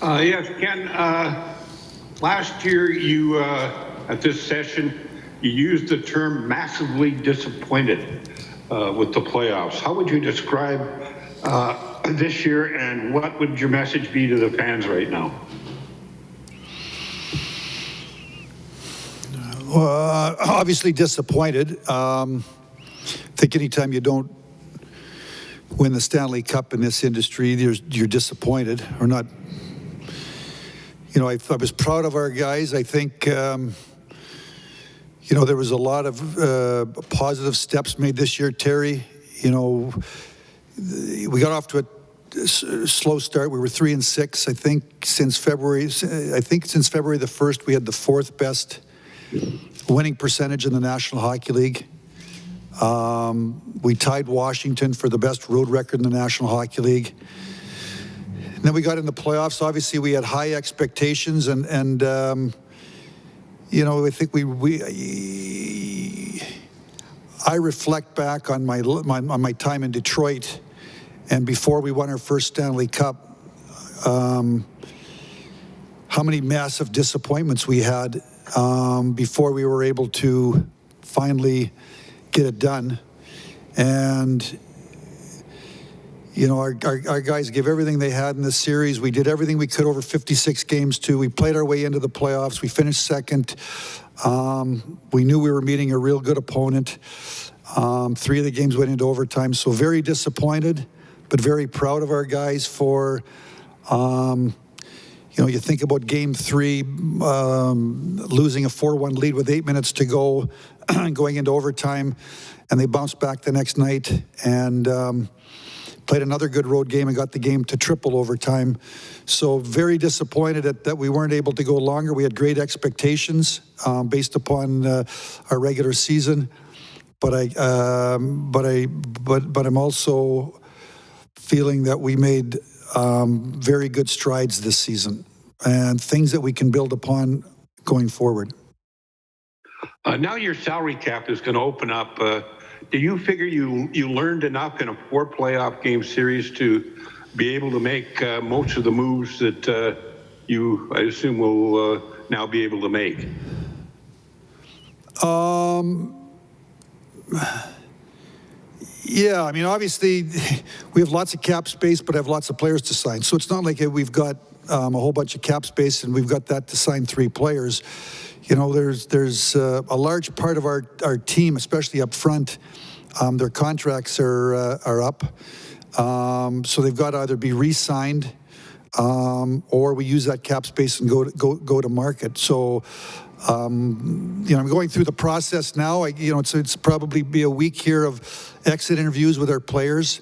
Yes, Ken. Last year, you at this session, you used the term massively disappointed with the playoffs. How would you describe this year, and what would your message be to the fans right now? Obviously disappointed. I think anytime you don't win the Stanley Cup in this industry, you're disappointed or not. You know, I was proud of our guys. I think, you know, there was a lot of positive steps made this year, Terry. You know, we got off to a slow start. We were 3-6. I think since February the 1st, we had the 4th best winning percentage in the National Hockey League. We tied Washington for the best road record in the National Hockey League. And then we got in the playoffs. Obviously, we had high expectations, and you know, I think I reflect back on my time in Detroit, and before we won our first Stanley Cup, how many massive disappointments we had before we were able to finally get it done. And you know, our guys gave everything they had in this series. We did everything we could over 56 games too. We played our way into the playoffs. We finished second. We knew we were meeting a real good opponent. 3 of the games went into overtime. So very disappointed, but very proud of our guys for, you know, you think about game 3, losing a 4-1 lead with 8 minutes to go, going into overtime, and they bounced back the next night and played another good road game and got the game to triple overtime. So very disappointed that we weren't able to go longer. We had great expectations based upon our regular season, but I'm also feeling that we made very good strides this season and things that we can build upon going forward. Now your salary cap is going to open up. Do you figure you learned enough in a 4 playoff game series to be able to make most of the moves that you, I assume, will now be able to make? Yeah, I mean, obviously, we have lots of cap space, but have lots of players to sign. So it's not like we've got a whole bunch of cap space and we've got that to sign 3 players. You know, there's a large part of our team, especially up front, their contracts are up. So they've got to either be re-signed or we use that cap space and go to market. So, you know, I'm going through the process now. You know, it's probably be a week here of exit interviews with our players.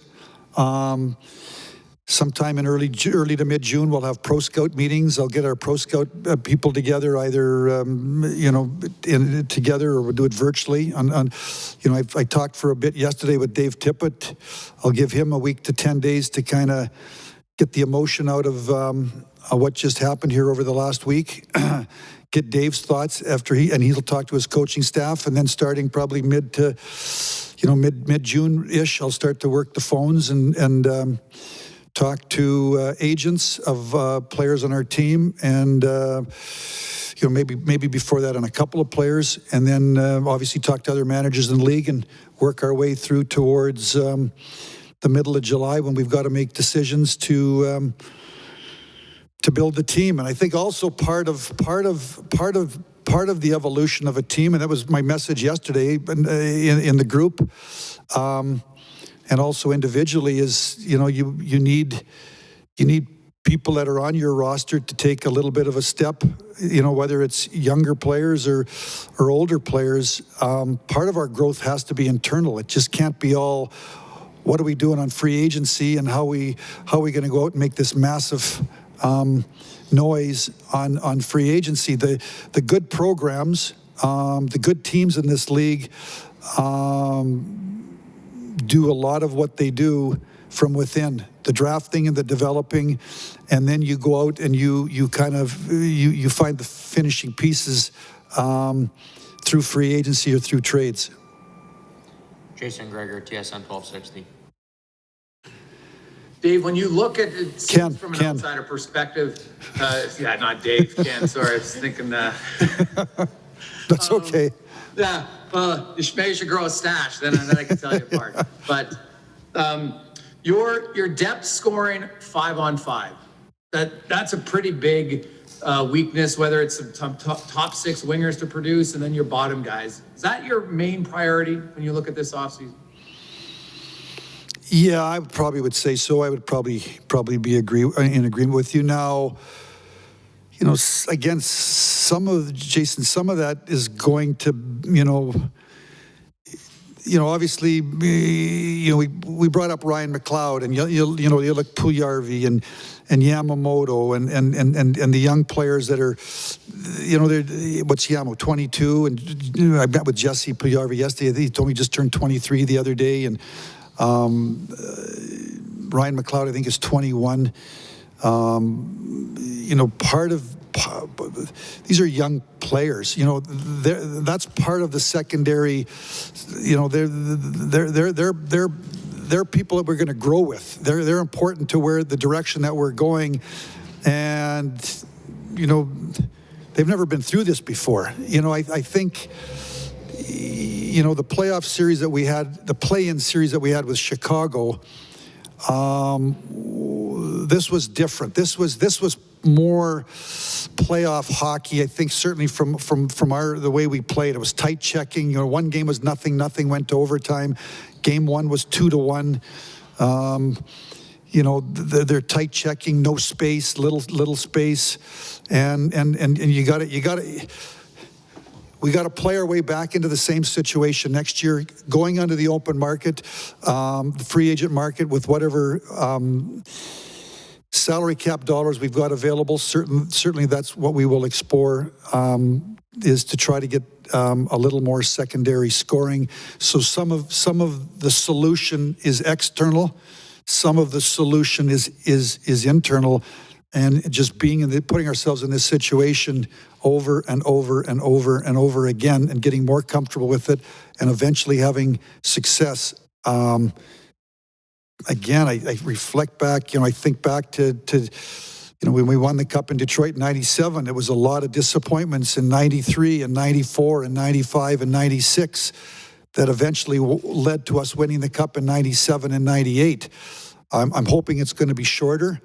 Sometime in early to mid-June, we'll have pro scout meetings. I'll get our pro scout people together, either you know, together, or we'll do it virtually. You know, I talked for a bit yesterday with Dave Tippett. I'll give him a week to 10 days to kind of get the emotion out of what just happened here over the last week. Get Dave's thoughts after he'll talk to his coaching staff, and then starting probably mid-June-ish, I'll start to work the phones and talk to agents of players on our team, and you know, maybe before that on a couple of players, and then obviously talk to other managers in the league and work our way through towards the middle of July, when we've got to make decisions to build the team. And I think also part of the evolution of a team, and that was my message yesterday in the group, and also individually, is, you know, you need people that are on your roster to take a little bit of a step, you know, whether it's younger players or older players. Part of our growth has to be internal. It just can't be all, what are we doing on free agency, and how are we going to go out and make this massive noise on free agency. The good programs, the good teams in this league do a lot of what they do from within, the drafting and the developing, and then you go out and you kind of find the finishing pieces through free agency or through trades. Jason Gregor, TSN 1260. Dave, when you look at it Ken, from an Ken. outsider perspective, yeah, not Dave, Ken, sorry, I was thinking, That's okay. yeah, maybe you should grow a stash, then I can tell you apart. But your depth scoring 5-on-5, that's a pretty big weakness, whether it's some top six wingers to produce and then your bottom guys. Is that your main priority when you look at this offseason? Yeah, I probably would say so. I would probably be in agreement with you. Now, you know, again, some of that is going to, obviously, we brought up Ryan McLeod, and you look Puljujarvi and Yamamoto and the young players that are, what's Yamo, 22, and I met with Jesse Puljujarvi yesterday. He told me he just turned 23 the other day, and Ryan McLeod, I think, is 21. These are young players. That's part of the secondary. They're people that we're going to grow with. They're important to where the direction that we're going, and they've never been through this before. I think. The playoff series that we had, the play-in series that we had with Chicago, this was different. This was more playoff hockey. I think certainly from the way we played, it was tight checking. One game was nothing, went to overtime. Game one was 2-1. They're tight checking, no space, little space, and you got to. We got to play our way back into the same situation next year, going onto the open market, the free agent market, with whatever salary cap dollars we've got available. Certainly that's what we will explore, is to try to get a little more secondary scoring. So some of the solution is external, some of the solution is internal. And just putting ourselves in this situation over and over and over and over again, and getting more comfortable with it, and eventually having success. Again, I reflect back. I think back to when we won the Cup in Detroit in '97. There was a lot of disappointments in '93 and '94 and '95 and '96 that eventually led to us winning the Cup in '97 and '98. I'm hoping it's going to be shorter,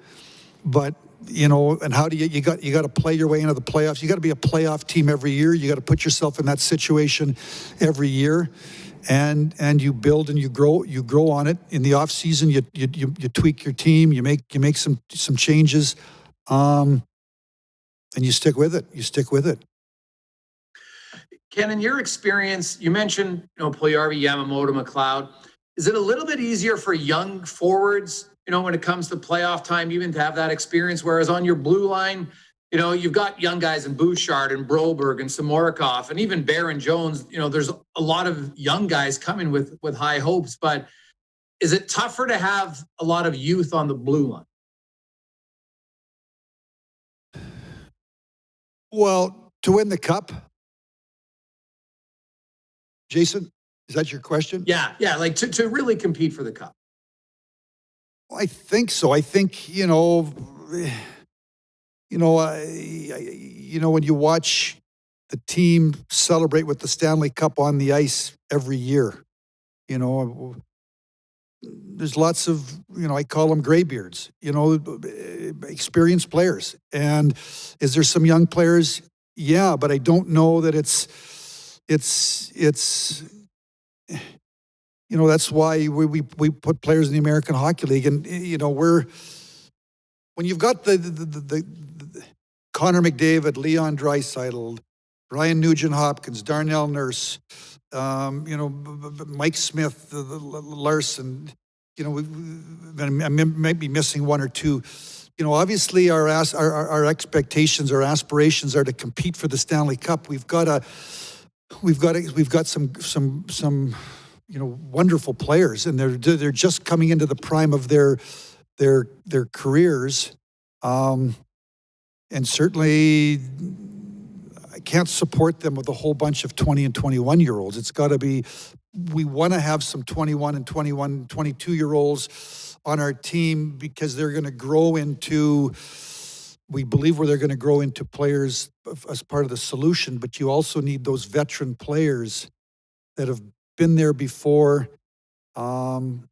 but. And how do you got to play your way into the playoffs? You got to be a playoff team every year. You got to put yourself in that situation every year, and you build and you grow on it. In the off season, you tweak your team, you make some changes, and you stick with it. Ken, in your experience, you mentioned Puljujarvi, Yamamoto, McLeod. Is it a little bit easier for young forwards? When it comes to playoff time, even to have that experience, whereas on your blue line, you've got young guys in Bouchard and Broberg and Samorikov and even Barron Jones. There's a lot of young guys coming with high hopes, but is it tougher to have a lot of youth on the blue line? Well, to win the Cup, Jason, is that your question? Yeah, like to really compete for the Cup. I think so. I think when you watch the team celebrate with the Stanley Cup on the ice every year, there's lots of I call them graybeards, experienced players. And is there some young players? Yeah, but I don't know that it's. That's why we put players in the American Hockey League, and when you've got the Connor McDavid, Leon Draisaitl, Ryan Nugent-Hopkins, Darnell Nurse, Mike Smith, Larson, I might be missing one or two. Obviously our expectations, our aspirations are to compete for the Stanley Cup. We've got some. Wonderful players, and they're just coming into the prime of their careers, and certainly I can't support them with a whole bunch of 20 and 21-year-olds. It's got to be we want to have some 21 and 22-year-olds on our team because they're going to grow into, we believe they're going to grow into players as part of the solution, but you also need those veteran players that have been there before, and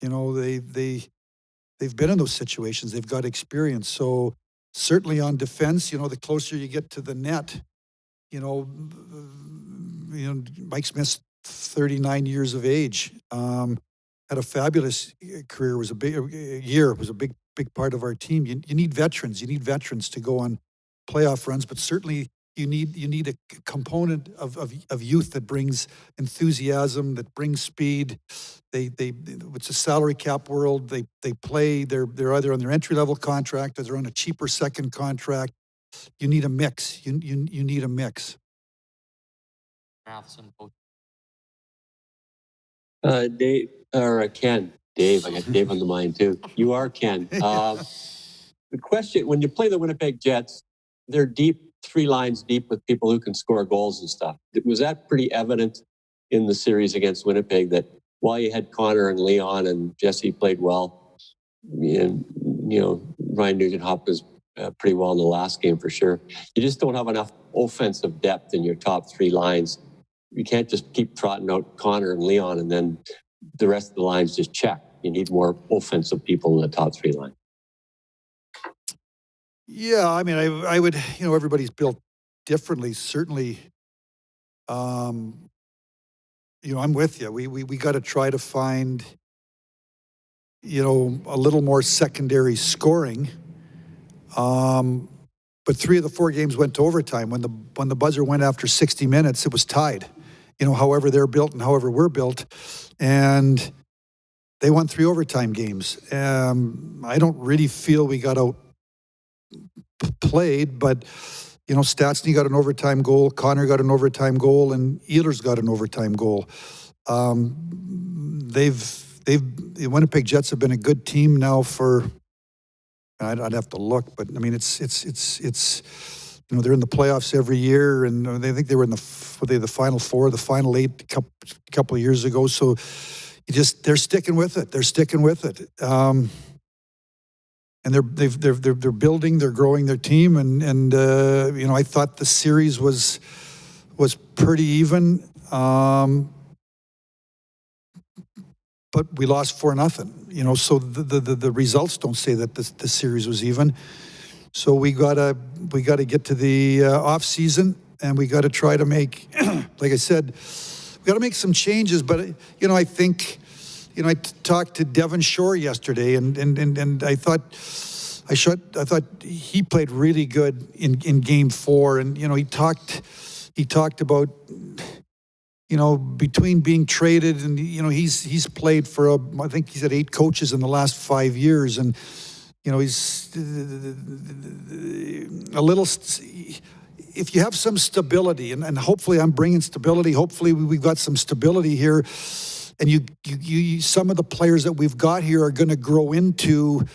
they've been in those situations. They've got experience. So certainly on defense, the closer you get to the net, Mike Smith's 39 years of age, had a fabulous career. Was a big part of our team. You need veterans. You need veterans to go on playoff runs, but certainly you need a component of youth that brings enthusiasm, that brings speed. It's a salary cap world. They're either on their entry level contract or they're on a cheaper second contract. You need a mix. You need a mix. Dave, or Ken. Dave, I got Dave on the mind too. You are Ken. The question, when you play the Winnipeg Jets, they're deep, 3 lines deep with people who can score goals and stuff. Was that pretty evident in the series against Winnipeg that while you had Connor and Leon and Jesse played well, and, Ryan Nugent-Hopkins pretty well in the last game for sure, you just don't have enough offensive depth in your top 3 lines. You can't just keep trotting out Connor and Leon and then the rest of the lines just check. You need more offensive people in the top 3 line. Yeah, I mean, I would, everybody's built differently. Certainly, I'm with you. We got to try to find, a little more secondary scoring. But 3 of the 4 games went to overtime. When the buzzer went after 60 minutes, it was tied. However they're built and however we're built, and they won 3 overtime games. I don't really feel we got outplayed, but Stastny got an overtime goal, Connor got an overtime goal, and Ehlers got an overtime goal. The Winnipeg Jets have been a good team now for. I'd have to look, but I mean, it's they're in the playoffs every year, and they think they were in the Final Four, the Final 8 a couple of years ago. So they're sticking with it. They're sticking with it, and they're building, they're growing their team, and I thought the series was pretty even. But we lost 4-0, so the results don't say that the series was even. So we gotta get to the off season, and we got to try to make, like I said, we got to make some changes. But I think, I talked to Devon Shore yesterday, and I thought he played really good in Game 4, and he talked about. Between being traded and, he's played for, I think he's had 8 coaches in the last 5 years. And, he's a little, if you have some stability, and hopefully I'm bringing stability, hopefully we've got some stability here. And you some of the players that we've got here are going to grow into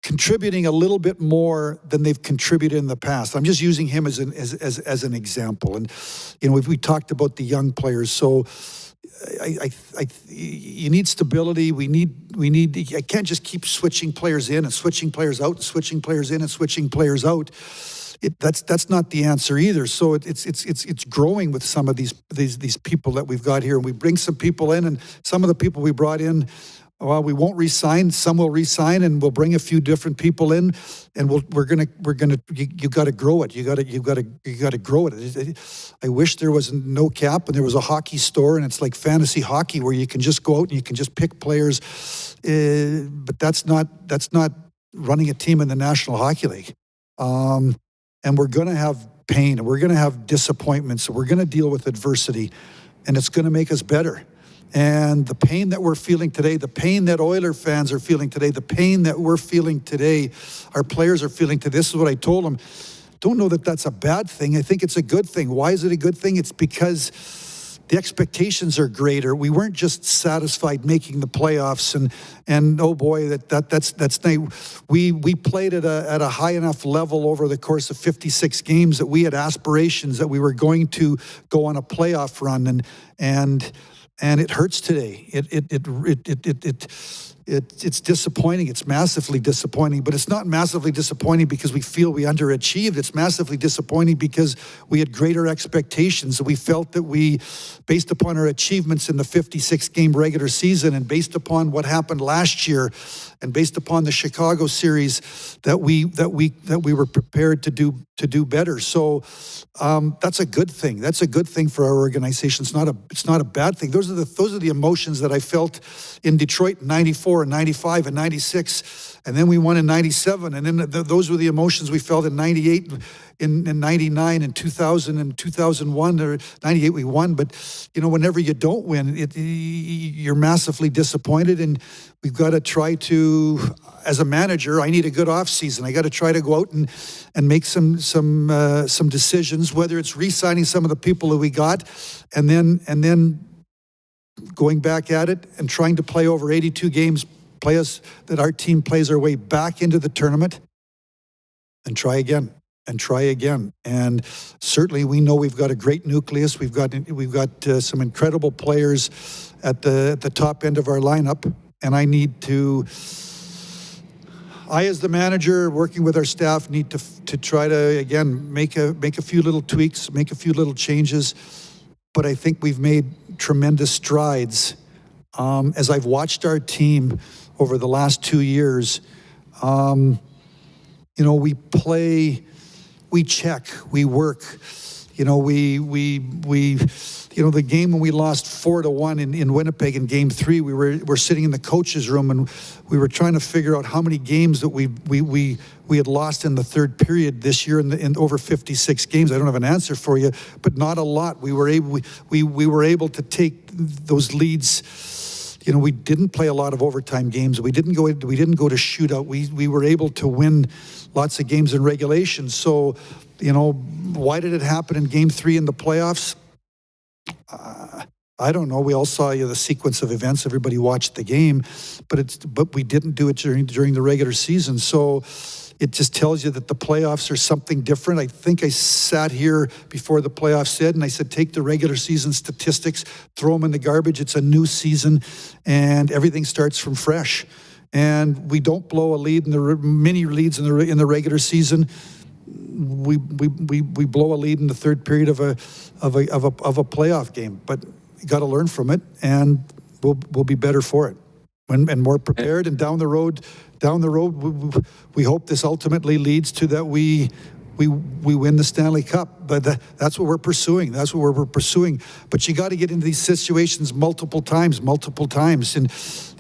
contributing a little bit more than they've contributed in the past. I'm just using him as an example. And we talked about the young players. So you need stability. We need. I can't just keep switching players in and switching players out, and switching players in and switching players out. That's not the answer either. So it's growing with some of these people that we've got here, and we bring some people in, and some of the people we brought in. Well, we won't re-sign. Some will re-sign, and we'll bring a few different people in, and we're gonna. You got to grow it. You got to grow it. I wish there was no cap and there was a hockey store, and it's like fantasy hockey where you can just go out and you can just pick players. But that's not running a team in the National Hockey League. And we're gonna have pain, and we're gonna have disappointments, and we're gonna deal with adversity, and it's gonna make us better. And the pain that we're feeling today, the pain that Oiler fans are feeling today, the pain that we're feeling today, our players are feeling today. This is what I told them. Don't know that that's a bad thing. I think it's a good thing. Why is it a good thing? It's because the expectations are greater. We weren't just satisfied making the playoffs, and oh boy, that's nice. We played at a high enough level over the course of 56 games that we had aspirations that we were going to go on a playoff run, and it hurts today. It's disappointing. It's massively disappointing, but it's not massively disappointing because we feel we underachieved. It's massively disappointing because we had greater expectations. We felt that we, based upon our achievements in the 56-game regular season and based upon what happened last year and based upon the Chicago series, that we were prepared to do better. So that's a good thing. That's a good thing for our organization. It's not a bad thing. Those are the emotions that I felt in Detroit in 94 and 95 and 96, and then we won in 97, and then those were the emotions we felt in 98, in 99, and 2000 and 2001, or 98 we won, but whenever you don't win, you're massively disappointed, and we've got to try to, as a manager, I need a good off season. I got to try to go out and make some decisions, whether it's re-signing some of the people that we got, and then going back at it and trying to play over 82 games, that our team plays our way back into the tournament, and try again. And certainly we know we've got a great nucleus. We've got some incredible players at the top end of our lineup, and I, as the manager, working with our staff, need to try to, again, make a few little tweaks, make a few little changes. But I think we've made tremendous strides. As I've watched our team over the last 2 years, we play, we check, we work. The game when we lost 4-1 in Winnipeg in Game 3, we're sitting in the coach's room and we were trying to figure out how many games that we had lost in the third period this year in over 56 games. I don't have an answer for you, but not a lot. We were able to take those leads. We didn't play a lot of overtime games. We didn't go to shootout. We were able to win lots of games in regulation. So, why did it happen in Game 3 in the playoffs? I don't know. We all saw the sequence of events. Everybody watched the game, but we didn't do it during the regular season. So it just tells you that the playoffs are something different. I think I sat here before the playoffs said, and I said, take the regular season statistics, throw them in the garbage. It's a new season, and everything starts from fresh. And we don't blow a lead in the mini leads in the regular season. We blow a lead in the third period of a playoff game, but you got to learn from it, and we'll be better for it, and more prepared. And down the road, we hope this ultimately leads to that we win the Stanley Cup. But that's what we're pursuing. That's what we're pursuing. But you got to get into these situations multiple times, and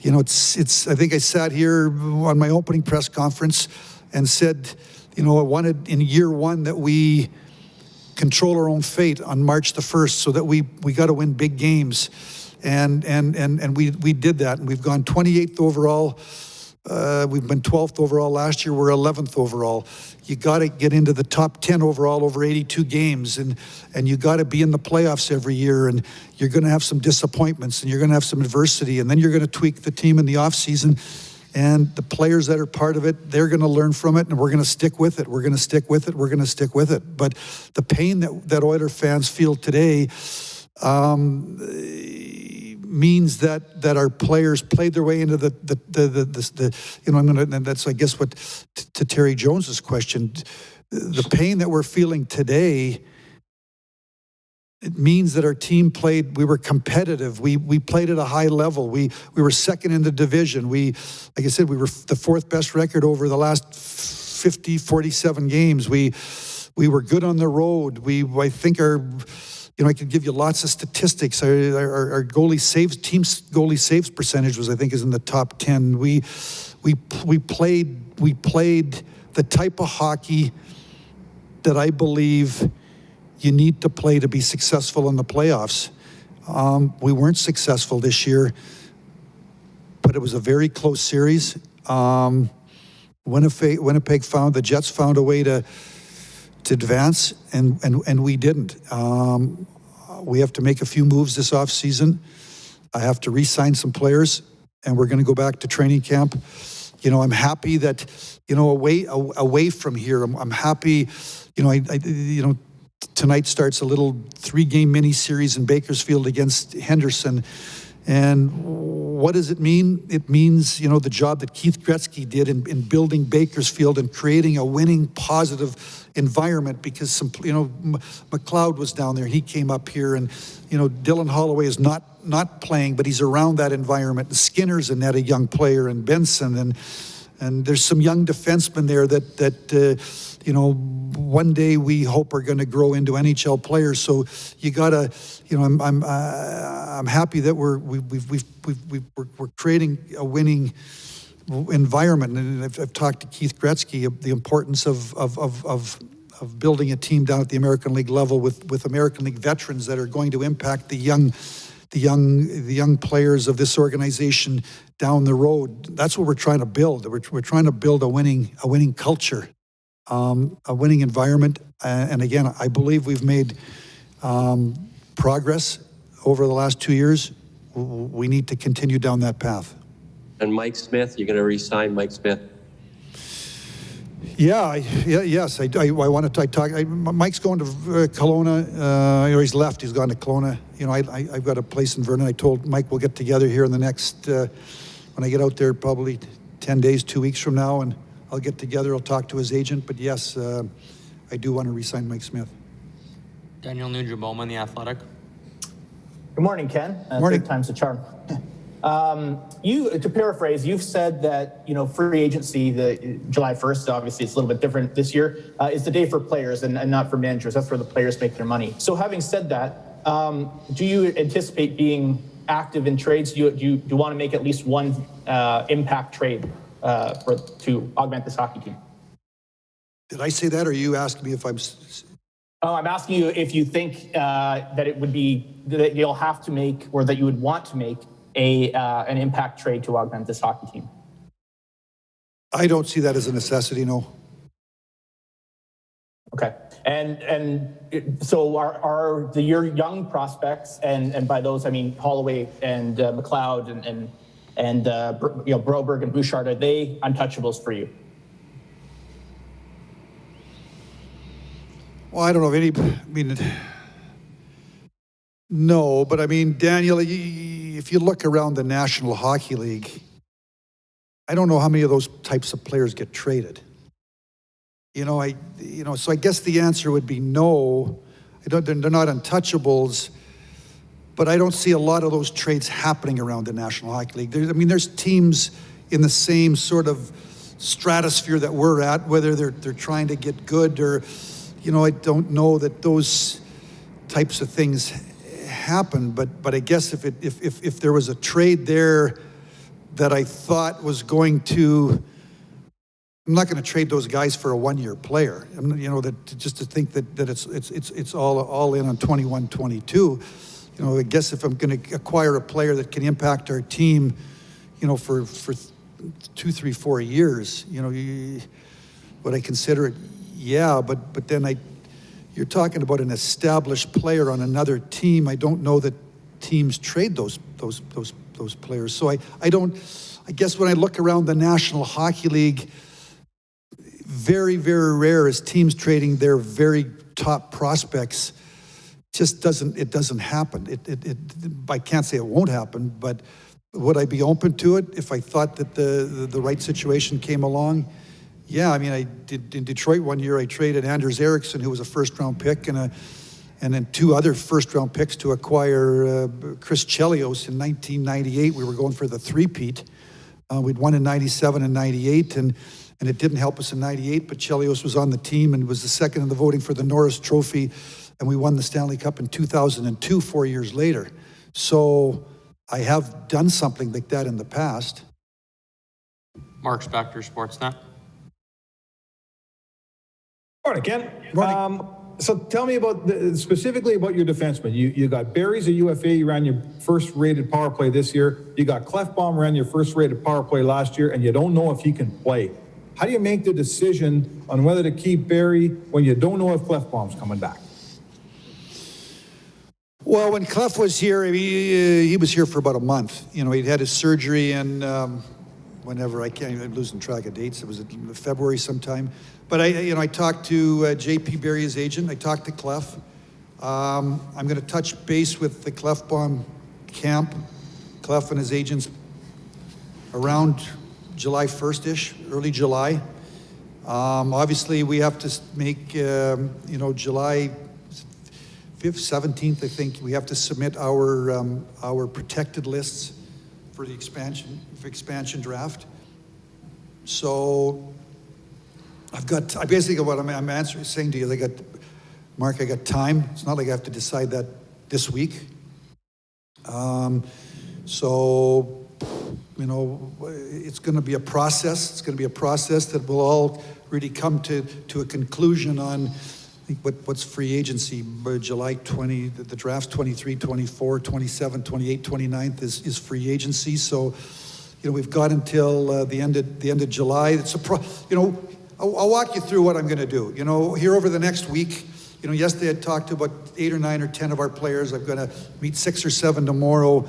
it's. I think I sat here on my opening press conference and said, I wanted in year one that we control our own fate on March the 1st, so that we got to win big games, and we did that, and we've gone 28th overall. We've been 12th overall last year. We're 11th overall. You got to get into the top 10 overall over 82 games, and you got to be in the playoffs every year, and you're going to have some disappointments, and you're going to have some adversity, and then you're going to tweak the team in the offseason. And the players that are part of it, they're going to learn from it, and we're going to stick with it. We're going to stick with it. We're going to stick with it. But the pain that Oiler fans feel today means that our players played their way into and that's, I guess, what to Terry Jones's question. The pain that we're feeling today, it means that our team played, we were competitive. We played at a high level. We were second in the division. Like I said, we were the fourth best record over the last 47 games. We were good on the road. I think I could give you lots of statistics. Our team's goalie saves percentage is in the top 10. We played the type of hockey that I believe you need to play to be successful in the playoffs. We weren't successful this year, but it was a very close series. Winnipeg found, the Jets found a way to advance, and we didn't. we have to make a few moves this offseason. I have to re-sign some players, and we're going to go back to training camp. You know, I'm happy that, you know, away from here, I'm happy, you know, tonight starts a little 3-game mini series in Bakersfield against Henderson. And what does it mean? It means, you know, the job that Keith Gretzky did in building Bakersfield and creating a winning, positive environment, because some, you know, McLeod was down there. He came up here, and, you know, Dylan Holloway is not playing, but he's around that environment. And Skinner's a net a young player, and Benson, and there's some young defensemen there that you know, one day we hope are going to grow into NHL players. So you gotta, you know, I'm happy that we're creating a winning environment. And I've talked to Keith Gretzky of the importance of building a team down at the American League level with American League veterans that are going to impact the young players of this organization down the road. That's what we're trying to build. We're trying to build a winning culture. A winning environment, and again, I believe we've made progress over the last 2 years. We need to continue down that path. And Mike Smith, you're going to re-sign Mike Smith? Yes, I want to talk. Mike's going to Kelowna. You know, he's left. He's gone to Kelowna. You know, I've got a place in Vernon. I told Mike we'll get together here in the next, when I get out there, probably 10 days, 2 weeks from now, and I'll get together, I'll talk to his agent, but yes, I do want to re-sign Mike Smith. Daniel Nugent-Bowman, The Athletic. Good morning, Ken. Morning. Third time's a charm. To paraphrase, you've said that, you know, free agency, the July 1st, obviously it's a little bit different this year, is the day for players and not for managers. That's where the players make their money. So having said that, do you anticipate being active in trades? Do you want to make at least one impact trade to augment this hockey team? Did I say that, or you asked me if I'm... Oh, I'm asking you if you think that it would be, that you'll have to make, or that you would want to make an impact trade to augment this hockey team. I don't see that as a necessity, no. Okay. So are your young prospects, and by those I mean Holloway and McLeod and you know, Broberg and Bouchard, are they untouchables for you? Well, I don't know if I mean, no, but I mean, Daniel, if you look around the National Hockey League, I don't know how many of those types of players get traded. You know, so I guess the answer would be no. They're not untouchables, but I don't see a lot of those trades happening around the National Hockey League. There's teams in the same sort of stratosphere that we're at, whether they're trying to get good or, you know, I don't know that those types of things happen. But I guess if there was a trade there that I thought was going to, I'm not going to trade those guys for a one-year player. You know, just to think that it's all in on 21, 22. You know, I guess if I'm going to acquire a player that can impact our team, you know, for 2, 3, 4 years, you know, would I consider it? Yeah, but then you're talking about an established player on another team. I don't know that teams trade those players. So I guess when I look around the National Hockey League, very, very rare is teams trading their very top prospects. Just doesn't happen. I can't say it won't happen, but would I be open to it if I thought that the right situation came along? Yeah, I mean, I did in Detroit one year. I traded Anders Eriksson, who was a first-round pick, and then 2 other first-round picks to acquire Chris Chelios in 1998. We were going for the three-peat. We'd won in 97 and 98, and it didn't help us in 98, but Chelios was on the team and was the second in the voting for the Norris Trophy, and we won the Stanley Cup in 2002, 4 years later. So I have done something like that in the past. Mark Spector, Sportsnet. Morning, Ken. Morning. So tell me about specifically about your defenseman. You got Barry's a UFA. You ran your first-rated power play this year. You got Clefbaum ran your first-rated power play last year, and you don't know if he can play. How do you make the decision on whether to keep Barry when you don't know if Clefbaum's coming back? Well, when Clough was here, he was here for about a month. You know, he'd had his surgery and whenever, I'm losing track of dates. It was in February sometime. But I talked to J.P. Barry, his agent. I talked to Clough. I'm going to touch base with the Clefbaum camp, Clough and his agents, around July 1st-ish, early July. Obviously, we have to make, July 5th, 17th, I think, we have to submit our protected lists for the expansion draft. So I basically what I'm saying to you is Mark, I got time. It's not like I have to decide that this week. So, it's going to be a process. It's going to be a process that will all really come to a conclusion on, I think, what's free agency. By July 20, the draft's 23, 24, 27, 28, 29th is free agency. So, we've got until the end of July. I'll walk you through what I'm going to do. Here over the next week. Yesterday I talked to about 8 or 9 or 10 of our players. I'm going to meet 6 or 7 tomorrow.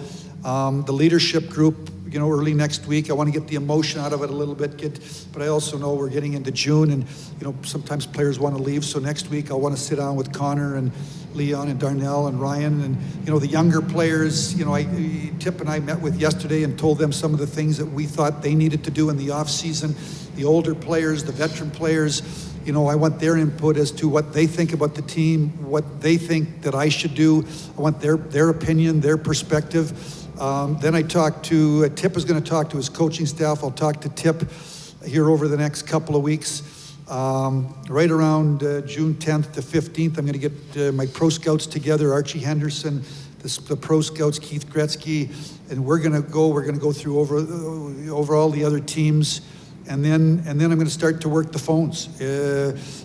The leadership group, early next week. I want to get the emotion out of it a little bit. But I also know we're getting into June, and sometimes players want to leave. So next week I'll want to sit down with Connor and Leon and Darnell and Ryan and the younger players. Tip and I met with yesterday and told them some of the things that we thought they needed to do in the off season. The older players, the veteran players. I want their input as to what they think about the team, what they think that I should do. I want their opinion, their perspective. Then I talked to, Tip is going to talk to his coaching staff. I'll talk to Tip here over the next couple of weeks. Right around June 10th to 15th, I'm going to get my pro scouts together, Archie Henderson, the pro scouts, Keith Gretzky, and we're going to go through over all the other teams. And then I'm going to start to work the phones,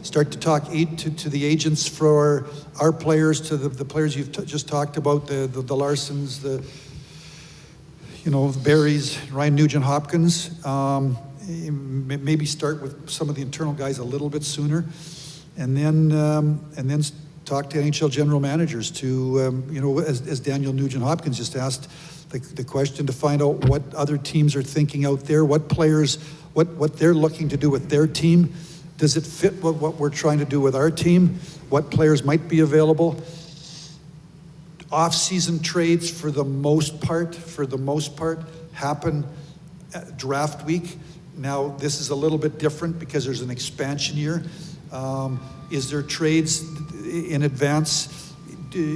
start to talk to the agents for our players, to the players you've just talked about, the Larsons, the Barrys, Ryan Nugent-Hopkins. Maybe start with some of the internal guys a little bit sooner, and then talk to NHL general managers to as Daniel Nugent-Hopkins just asked the question, to find out what other teams are thinking out there, what players. What they're looking to do with their team. Does it fit what we're trying to do with our team? What players might be available? Off-season trades for the most part, happen at draft week. Now, this is a little bit different because there's an expansion year. Is there trades in advance?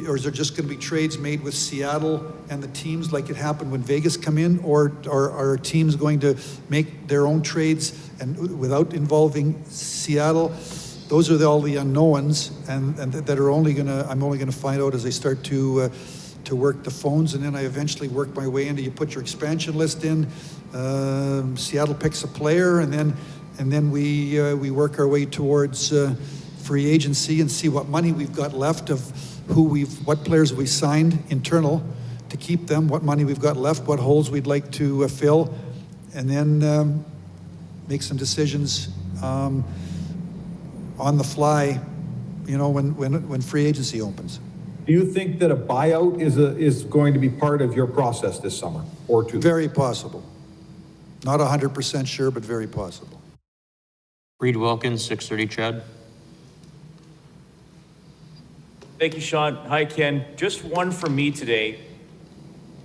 Or is there just going to be trades made with Seattle and the teams like it happened when Vegas come in? Or are teams going to make their own trades and without involving Seattle? Those are all the unknowns, and that are I'm only going to find out as I start to work the phones, and then I eventually work my way into, you put your expansion list in, Seattle picks a player, and then we work our way towards free agency and see what money we've got left of what players have we signed internal to keep them, what money we've got left, what holes we'd like to fill, and then make some decisions on the fly, when free agency opens. Do you think that a buyout is going to be part of your process this summer or two? Very possible. Not 100% sure, but very possible. Reed Wilkins, 630 Chad. Thank you, Sean. Hi, Ken. Just one from me today.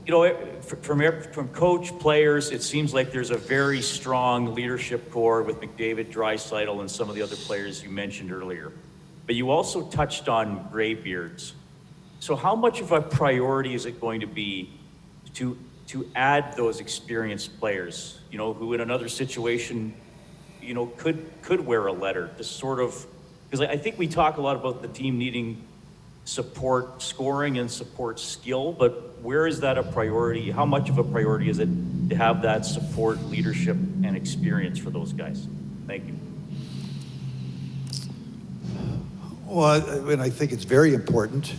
From coach, players, it seems like there's a very strong leadership core with McDavid, Draisaitl, and some of the other players you mentioned earlier. But you also touched on graybeards. So how much of a priority is it going to be to add those experienced players, who in another situation, could wear a letter to sort of, because I think we talk a lot about the team needing support scoring and support skill, but where is that a priority? How much of a priority is it to have that support, leadership, and experience for those guys? Thank you. Well, I think it's very important.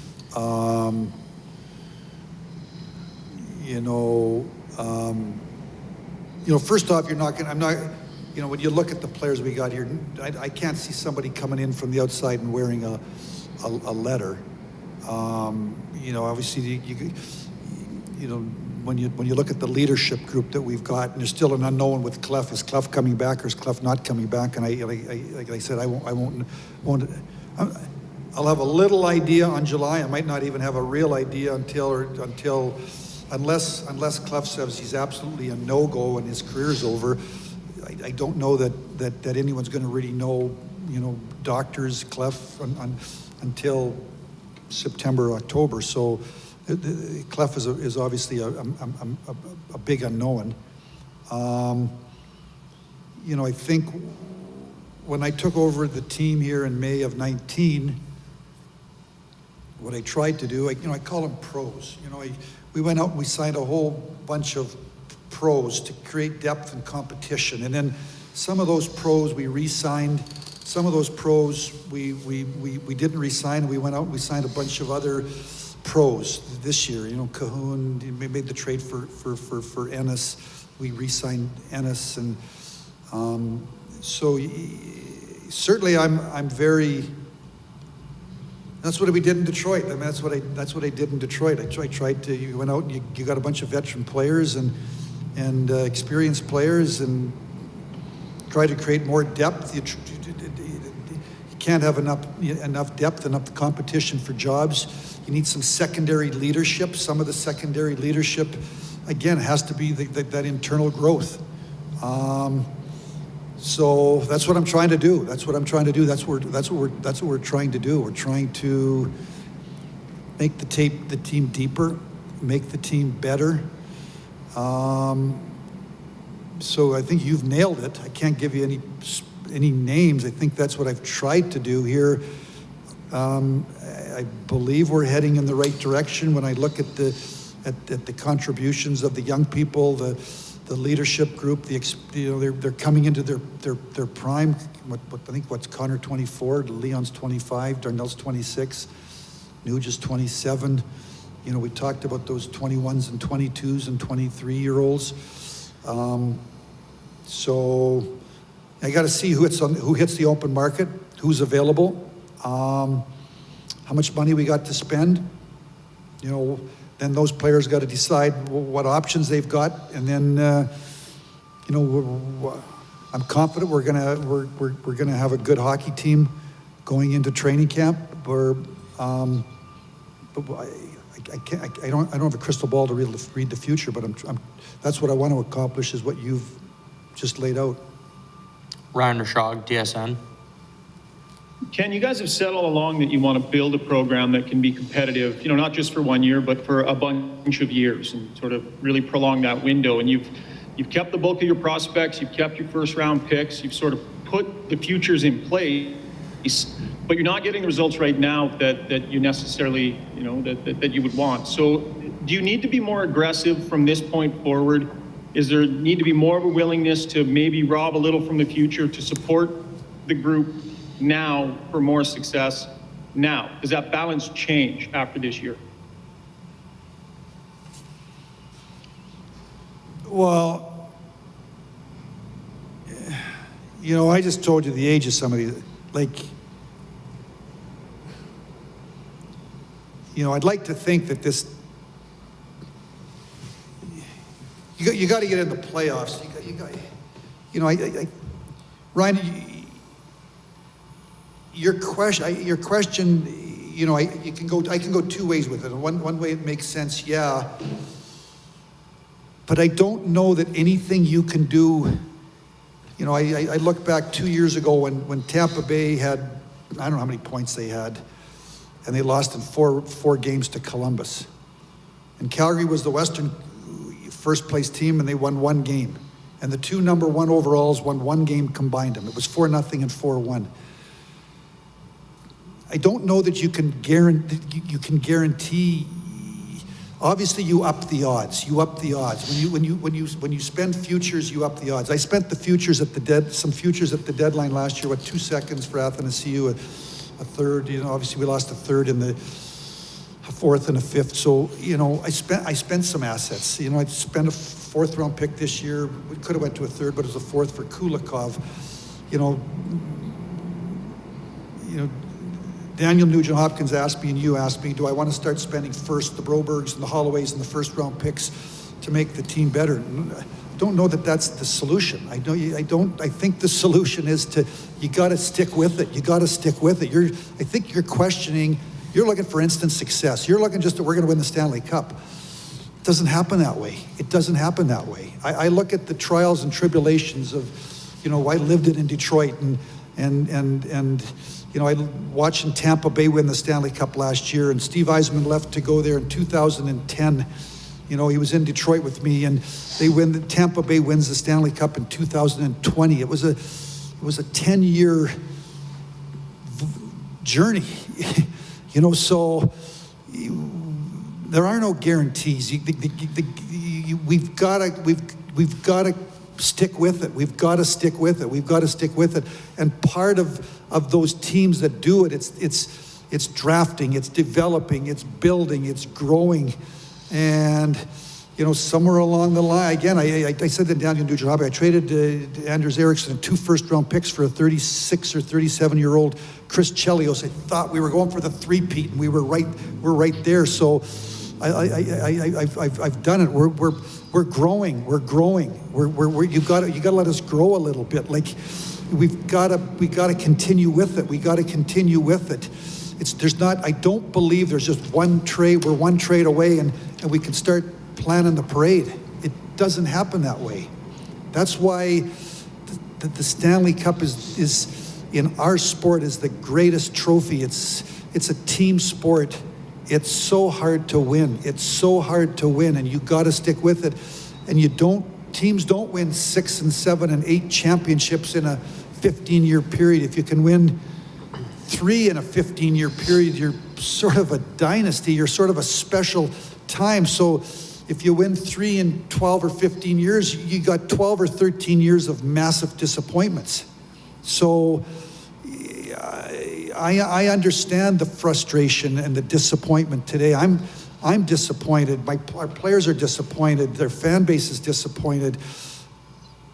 First off, when you look at the players we got here, I can't see somebody coming in from the outside and wearing a letter. Obviously, when you look at the leadership group that we've got, and there's still an unknown with Clef. Is Clef coming back or is Clef not coming back? And like I said, I'll have a little idea on July. I might not even have a real idea unless Clef says he's absolutely a no-go and his career's over. I don't know that anyone's going to really know, doctors, Clef until September, October. So Clef is obviously a big unknown. I think when I took over the team here in May of 19, what I tried to do, I call them pros. We went out and we signed a whole bunch of pros to create depth and competition. And then some of those pros we re-signed. Some of those pros we didn't re-sign. We went out and we signed a bunch of other pros this year. Cahoon, we made the trade for Ennis. We re-signed Ennis, and so certainly I'm very. That's what we did in Detroit. I mean, that's what I did in Detroit. I tried to. You went out and you got a bunch of veteran players and experienced players and tried to create more depth. You can't have enough depth, enough competition for jobs. You need some secondary leadership. Some of the secondary leadership, again, has to be that internal growth. So that's what I'm trying to do. That's what we're trying to do. We're trying to make the team deeper, make the team better. So I think you've nailed it. I can't give you any names. I think that's what I've tried to do here. I believe we're heading in the right direction when I look at the contributions of the young people, the leadership group. They're coming into their prime. What's Connor 24, Leon's 25, Darnell's 26, Nuge is 27. We talked about those 21s and 22s and 23-year-olds. So I got to see who hits the open market, who's available, how much money we got to spend. Then those players got to decide what options they've got, and then I'm confident we're gonna have a good hockey team going into training camp. But I don't have a crystal ball to read the future, but that's what I want to accomplish, is what you've just laid out. Ryan Rashog, TSN. Ken, you guys have said all along that you want to build a program that can be competitive, not just for 1 year, but for a bunch of years, and sort of really prolong that window. And you've kept the bulk of your prospects, you've kept your first round picks, you've sort of put the futures in place, but you're not getting the results right now that you necessarily, that you would want. So do you need to be more aggressive from this point forward? Is there need to be more of a willingness to maybe rob a little from the future to support the group now for more success now? Does that balance change after this year? Well, I just told you the age of somebody. I'd like to think that this. You got to get in the playoffs. Ryan, your question, I can go two ways with it. One way it makes sense, yeah. But I don't know that anything you can do. I look back 2 years ago when Tampa Bay had, I don't know how many points they had, and they lost in four games to Columbus. And Calgary was the Western first place team, and they won one game. And the two number one overalls won one game, combined them. It was 4-0 and 4-1. I don't know that you can guarantee. Obviously, you up the odds. When you spend futures, you up the odds. I spent the futures some futures at the deadline last year. 2 seconds for Athanasiou, a third. Obviously we lost a third in the fourth and a fifth. So I spent some assets. I spent a fourth round pick this year. We could have went to a third, but it was a fourth for Kulikov. Daniel Nugent-Hopkins asked me and you asked me, do I want to start spending first the Brobergs and the Holloways and the first round picks to make the team better? I don't know that that's the solution. I think the solution is you got to stick with it. You got to stick with it. I think you're questioning, you're looking for instant success. You're looking just that we're going to win the Stanley Cup. It doesn't happen that way. It doesn't happen that way. I look at the trials and tribulations of, I lived it in Detroit and I watching Tampa Bay win the Stanley Cup last year, and Steve Yzerman left to go there in 2010. He was in Detroit with me, and Tampa Bay wins the Stanley Cup in 2020. It was a 10-year journey, so there are no guarantees. We've got to stick with it. We've got to stick with it. We've got to stick with it. And part of those teams that do it, it's drafting, it's developing, it's building, it's growing. And, somewhere along the line, again, I said to Daniel Nugent-Hopkins, I traded Anders Eriksson and 2 first-round picks for a 36 or 37-year-old Chris Chelios. I thought we were going for the three-peat, and we're right there. So I've done it. We're growing. You got to let us grow a little bit. Like we got to continue with it. We got to continue with it. I don't believe there's just one trade. We're one trade away and we can start planning the parade. It doesn't happen that way. That's why the Stanley Cup is in our sport is the greatest trophy. It's a team sport. It's so hard to win. It's so hard to win, and you got to stick with it. And teams don't win 6 and 7 and 8 championships in a 15-year period. If you can win 3 in a 15-year period, you're sort of a dynasty. You're sort of a special time. So if you win 3 in 12 or 15 years, you got 12 or 13 years of massive disappointments. So I understand the frustration and the disappointment today. I'm disappointed. Our players are disappointed. Their fan base is disappointed.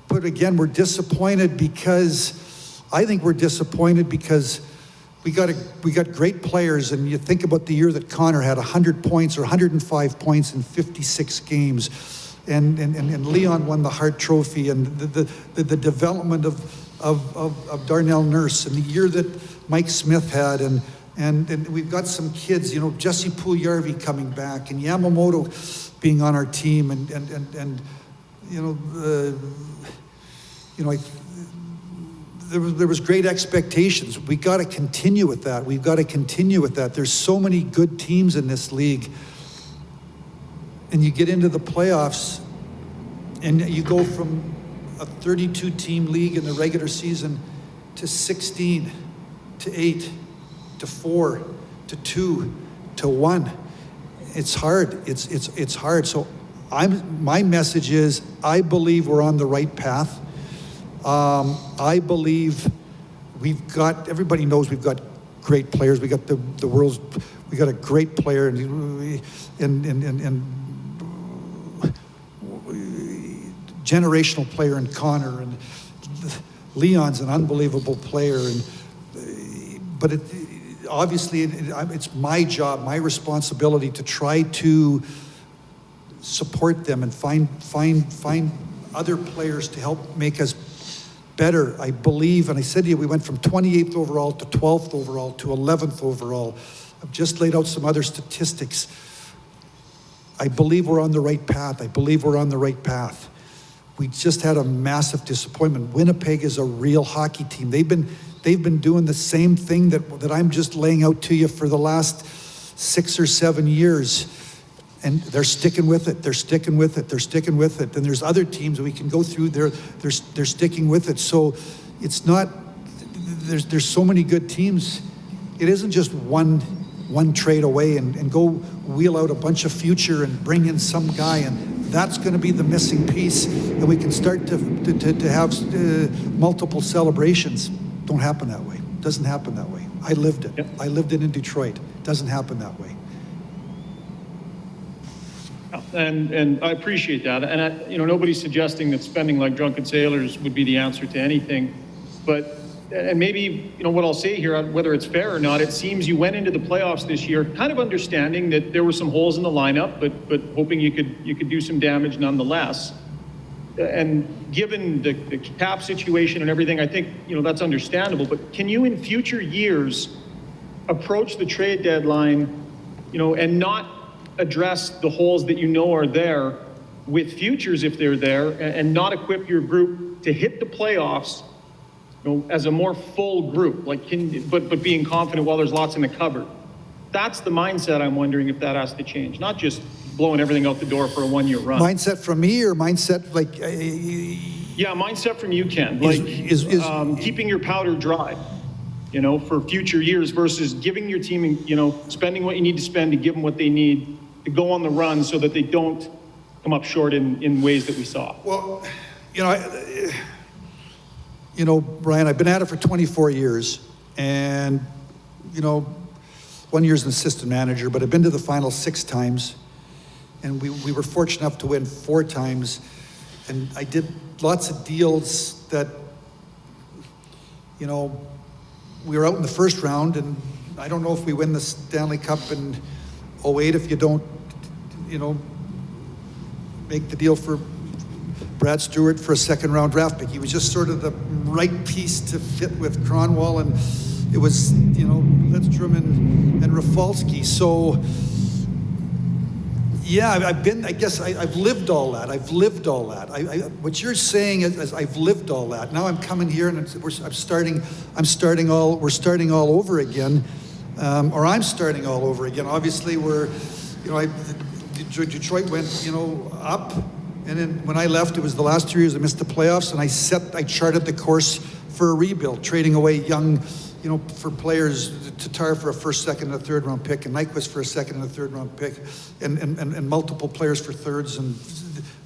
But again, we're disappointed because we got great players, and you think about the year that Connor had 100 points or 105 points in 56 games, and Leon won the Hart Trophy, and the development of Darnell Nurse, and the year that Mike Smith had, and we've got some kids, Jesse Puljujarvi coming back, and Yamamoto being on our team, there was great expectations. We got to continue with that. We've got to continue with that. There's so many good teams in this league, and you get into the playoffs, and you go from a 32-team league in the regular season to 16, to 8, to 4, to 2, to 1. It's hard. It's hard. So my message is, I believe we're on the right path. I believe everybody knows we've got great players. We got we got a great player and generational player in Connor, and Leon's an unbelievable player. But obviously it's my job, my responsibility to try to support them and find other players to help make us better. I believe, and I said to you, we went from 28th overall to 12th overall to 11th overall. I've just laid out some other statistics. I believe we're on the right path. We just had a massive disappointment. Winnipeg is a real hockey team. They've been doing the same thing that I'm just laying out to you for the last 6 or 7 years. And they're sticking with it. And there's other teams that we can go through. They're sticking with it. So it's not. There's so many good teams. It isn't just one trade away and go wheel out a bunch of future and bring in some guy, and that's going to be the missing piece. And we can start to have multiple celebrations. Don't happen that way. Doesn't happen that way. I lived it. Yep. I lived it in Detroit. Doesn't happen that way. And I appreciate that. And nobody's suggesting that spending like drunken sailors would be the answer to anything. But and maybe, what I'll say here, whether it's fair or not, it seems you went into the playoffs this year kind of understanding that there were some holes in the lineup, but hoping you could do some damage nonetheless. And given the cap situation and everything, I think, that's understandable. But can you in future years approach the trade deadline, and not address the holes that are there with futures if they're there, and not equip your group to hit the playoffs, as a more full group, but being confident while there's lots in the cupboard? That's the mindset I'm wondering if that has to change, not just blowing everything out the door for a one-year run. Mindset from me or mindset Yeah, mindset from you, Ken. Keeping your powder dry, for future years versus giving your team, spending what you need to spend to give them what they need to go on the run so that they don't come up short in ways that we saw. Well, Brian, I've been at it for 24 years, and 1 year as an assistant manager, but I've been to the final 6 times, and we were fortunate enough to win 4 times, and I did lots of deals that, we were out in the first round, and I don't know if we win the Stanley Cup in 08 if you don't, make the deal for Brad Stewart for a second-round draft pick. He was just sort of the right piece to fit with Cronwall, and it was, Lidstrom and Rafalski. So, yeah, I've lived all that. What you're saying is I've lived all that. Now I'm coming here and we're starting all over again. Obviously, Detroit went, up. And then when I left, it was the last 2 years I missed the playoffs, and I charted the course for a rebuild, trading away young, for players, Tatar for a first, second, and a third round pick, and Nyquist for a second and a third round pick, and multiple players for thirds, and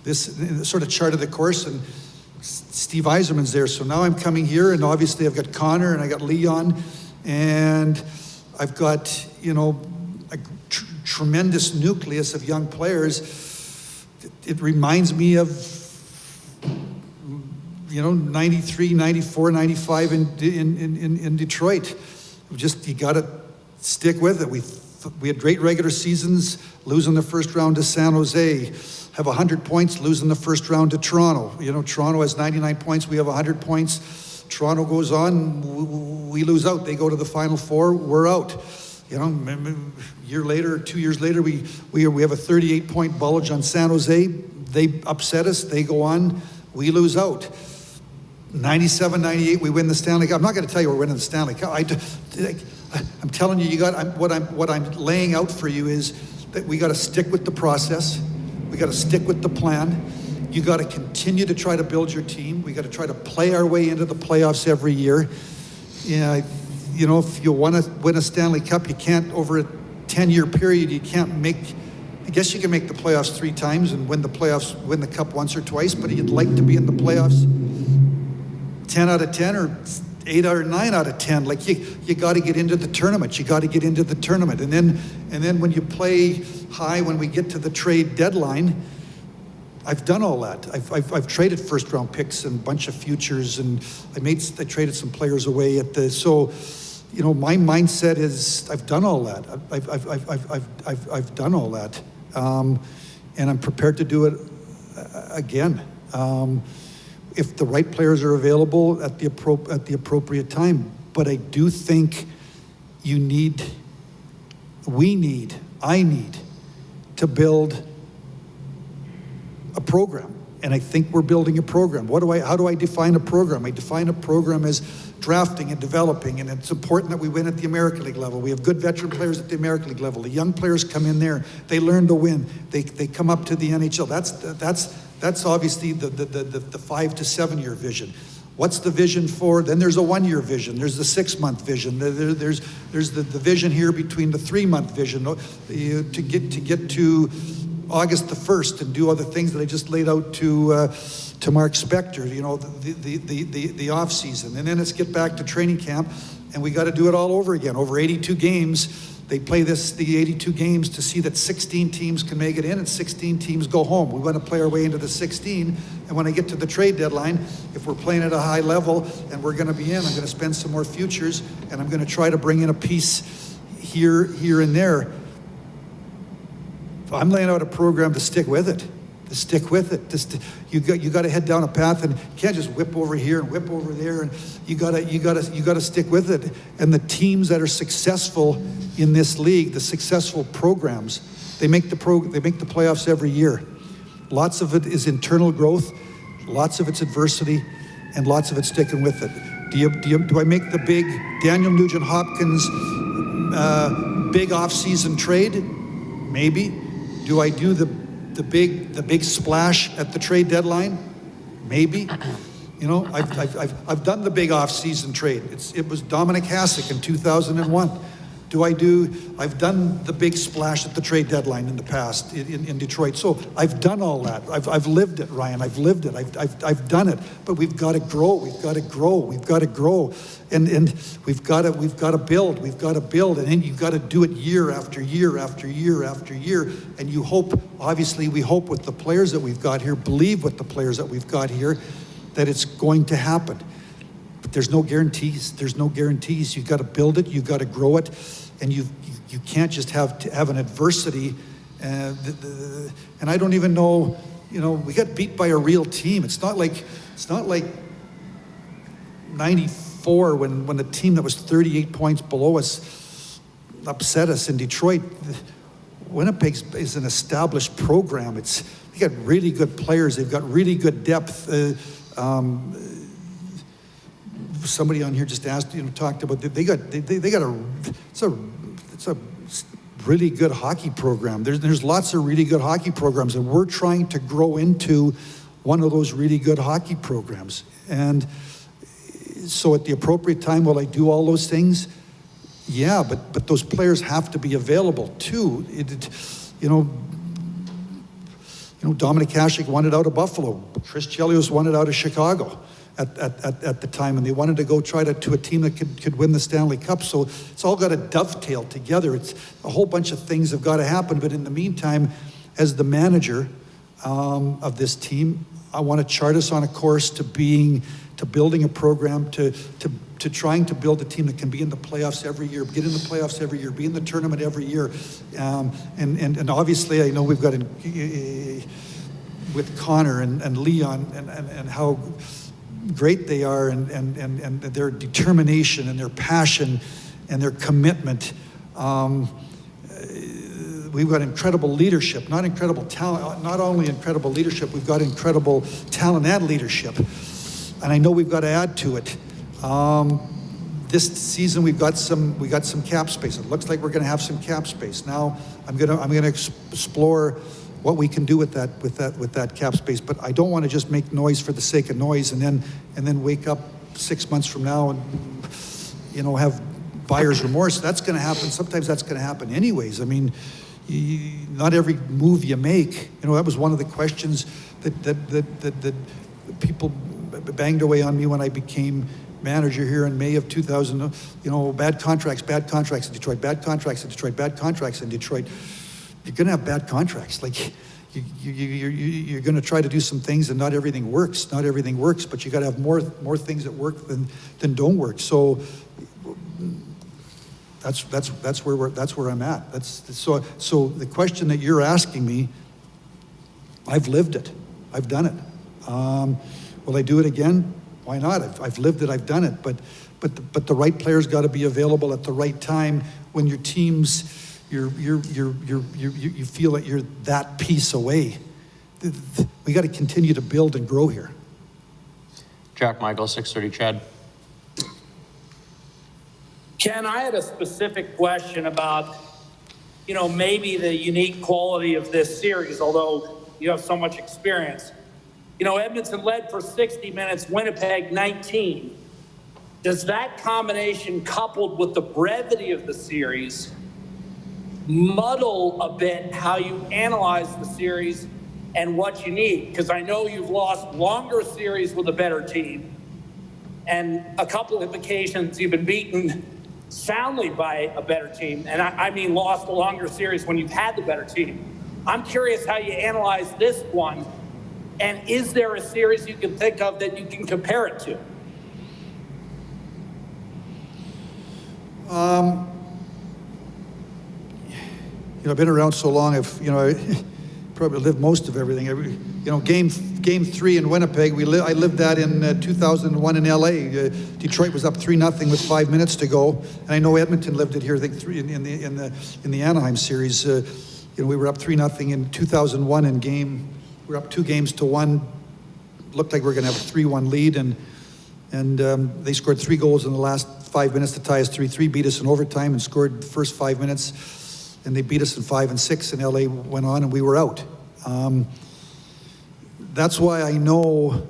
this sort of charted the course, and Steve Yzerman's there. So now I'm coming here, and obviously I've got Connor, and I got Leon, and I've got, a tremendous nucleus of young players. It reminds me of, 93, 94, 95 in Detroit. You got to stick with it. We had great regular seasons, losing the first round to San Jose, have 100 points, losing the first round to Toronto. Toronto has 99 points, we have 100 points. Toronto goes on, we lose out. They go to the Final Four, we're out. A year later, 2 years later, we have a 38-point bulge on San Jose. They upset us. They go on. We lose out. 97, 98, we win the Stanley Cup. I'm not going to tell you we're winning the Stanley Cup. I'm telling you, what I'm laying out for you is that we got to stick with the process. We got to stick with the plan. You got to continue to try to build your team. We got to try to play our way into the playoffs every year. If you want to win a Stanley Cup, you can't, over a 10-year period, you can't I guess you can make the playoffs 3 times and win the cup once or twice, but you'd like to be in the playoffs 10 out of 10 or 8 or 9 out of 10. You got to get into the tournament. And then when you play high, when we get to the trade deadline, I've done all that. I've traded first round picks and a bunch of futures, and I traded some players away my mindset is I've done all that. I've done all that, and I'm prepared to do it again. If the right players are available at the appropriate time. But I do think I need to build a program. And I think we're building a program. How do I define a program? I define a program as drafting and developing, and it's important that we win at the American League level. We have good veteran players at the American League level. The young players come in there, they learn to win. They come up to the NHL. That's obviously the 5 to 7 year vision. What's the vision for? Then there's a 1 year vision. There's the 6 month vision. There's the vision here between the 3 month vision to get to August the 1st and do other things that I just laid out to Mark Spector, the offseason. And then let's get back to training camp, and we got to do it all over again. Over 82 games, they play the 82 games to see that 16 teams can make it in and 16 teams go home. We want to play our way into the 16 And when I get to the trade deadline, if we're playing at a high level and we're going to be in, I'm going to spend some more futures, and I'm going to try to bring in a piece here and there. I'm laying out a program to stick with it. You got to head down a path, and you can't just whip over here and whip over there, and you got to stick with it. And the teams that are successful in this league, the successful programs, they make the playoffs every year. Lots of it is internal growth, lots of it's adversity, and lots of it sticking with it. Do I make the big Daniel Nugent-Hopkins big off-season trade? Maybe. Do I do the big splash at the trade deadline? Maybe. You know, I've done the big off-season trade. It was Dominic Hasek in 2001. I've done the big splash at the trade deadline in the past in Detroit. So I've done all that. I've lived it, Ryan. I've lived it. I've done it. But we've got to grow. We've got to grow. And we've got to build. And then you've got to do it year after year after year after year. And you hope, obviously we hope with the players that we've got here, believe with the players that we've got here, that it's going to happen. But there's no guarantees. You've got to build it. You've got to grow it. And you can't just have an adversity. And I don't even know, we got beat by a real team. It's not like 94 when the team that was 38 points below us upset us in Detroit. Winnipeg is an established program. They got really good players. They've got really good depth. Somebody on here just asked, talked about it's a really good hockey program. There's lots of really good hockey programs, and we're trying to grow into one of those really good hockey programs. And so at the appropriate time, will I do all those things? Yeah, but those players have to be available too. Dominic Hasek wanted out of Buffalo. Chris Chelios wanted out of Chicago at the time, and they wanted to go try to a team that could win the Stanley Cup. So it's all got to dovetail together. It's a whole bunch of things have got to happen. But in the meantime, as the manager of this team, I want to chart us on a course to building a program, to trying to build a team that can be in the playoffs every year, get in the playoffs every year, be in the tournament every year. And obviously, I know we've got with Connor and Leon and how great they are, and their determination and their passion and their commitment. We've got incredible leadership, not incredible talent, not only incredible leadership, we've got incredible talent and leadership. And I know we've got to add to it. This season we got some cap space. It looks like we're going to have some cap space. Now I'm going to explore what we can do with that cap space. But I don't want to just make noise for the sake of noise and then wake up 6 months from now and have buyer's remorse. That's going to happen. Sometimes that's going to happen anyways. I mean, not every move you make. That was one of the questions that people banged away on me when I became manager here in May of 2000. Bad contracts in Detroit, bad contracts in Detroit, bad contracts in Detroit. You're going to have bad contracts. Like you're going to try to do some things, and not everything works. But you got to have more things that work than don't work. So that's where I'm at. So the question that you're asking me, I've lived it. I've done it. Will I do it again? Why not? I've lived it. I've done it. But the right players got to be available at the right time when your teams. You feel that you're that piece away. We got to continue to build and grow here. Jack Michael, 630 Chad. Ken, I had a specific question about, maybe the unique quality of this series, although you have so much experience. Edmonton led for 60 minutes, Winnipeg 19. Does that combination, coupled with the brevity of the series, muddle a bit how you analyze the series and what you need? Because I know you've lost longer series with a better team, and a couple of occasions you've been beaten soundly by a better team, and I mean lost a longer series when you've had the better team. I'm curious how you analyze this one And is there a series you can think of that you can compare it to? I've been around so long, I probably lived most of everything. Game 3 in Winnipeg, I lived that in 2001 in LA. Detroit was up 3-0 with 5 minutes to go. And I know Edmonton lived it here, I think, in the Anaheim series. We were up 3-0 in 2001 we were up 2-1. Looked like we were going to have a 3-1 lead, and they scored 3 goals in the last 5 minutes to tie us 3-3, beat us in overtime, and scored the first 5 minutes. And they beat us in 5 and 6, and LA went on, and we were out. That's why I know